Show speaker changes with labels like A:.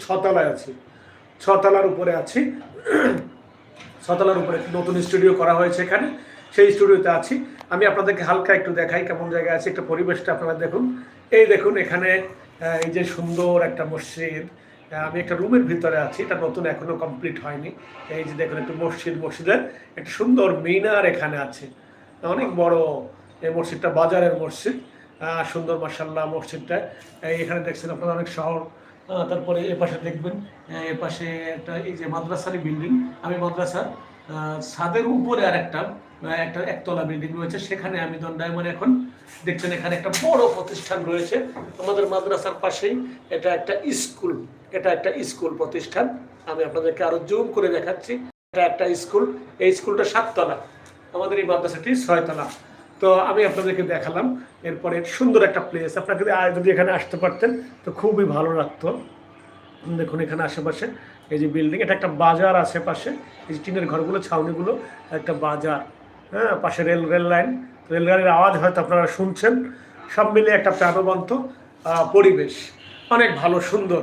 A: ছতলায় আছি, ছতলার উপরে আছি। ছতলার উপরে নতুন স্টুডিও করা হয়েছে এখানে, সেই স্টুডিওতে আছি। আমি আপনাদেরকে হালকা একটু দেখাই কেমন জায়গায় আছে, একটা পরিবেশটা আপনারা দেখুন। এই দেখুন এখানে এই যে সুন্দর একটা মসজিদ। আমি একটা রুমের ভিতরে আছি, এটা নতুন, এখনো কমপ্লিট হয়নি। এই যে দেখুন একটু মসজিদের একটা সুন্দর মিনার এখানে আছে, অনেক বড়। এই মসজিদটা বাজারের মসজিদ, সুন্দর মাশাআল্লাহ মসজিদটা। এখানে দেখছেন আপনারা অনেক শহর। তারপরে এ পাশে দেখবেন, এ পাশে একটা এই যে মাদ্রাসারি বিল্ডিং। আমি মাদ্রাসার ছাদের উপরে আর একটা একটা একতলা বিল্ডিং রয়েছে, সেখানে আমি দণ্ডায়মান এখন। দেখছেন এখানে একটা বড় প্রতিষ্ঠান রয়েছে আমাদের মাদ্রাসার পাশেই। এটা একটা স্কুল, এটা একটা স্কুল প্রতিষ্ঠান। আমি আপনাদেরকে আরো জুম করে দেখাচ্ছি। এটা একটা স্কুল, এই স্কুলটা 7 তলা, আমাদের এই মাদ্রাসাটি 6 তলা। তো আমি আপনাদেরকে দেখালাম। এরপরে সুন্দর একটা প্লেস, আপনাকে যদি এখানে আসতে পারতেন তো খুবই ভালো লাগতো। দেখুন এখানে আশেপাশে এই যে বিল্ডিং, এটা একটা বাজার আশেপাশে, এই যে টিনের ঘরগুলো, ছাউনিগুলো, একটা বাজার। হ্যাঁ, পাশে রেল লাইন, রেলগাড়ির আওয়াজ হয়তো আপনারা শুনছেন। সব মিলে একটা প্রাণবন্ত পরিবেশ, অনেক ভালো সুন্দর।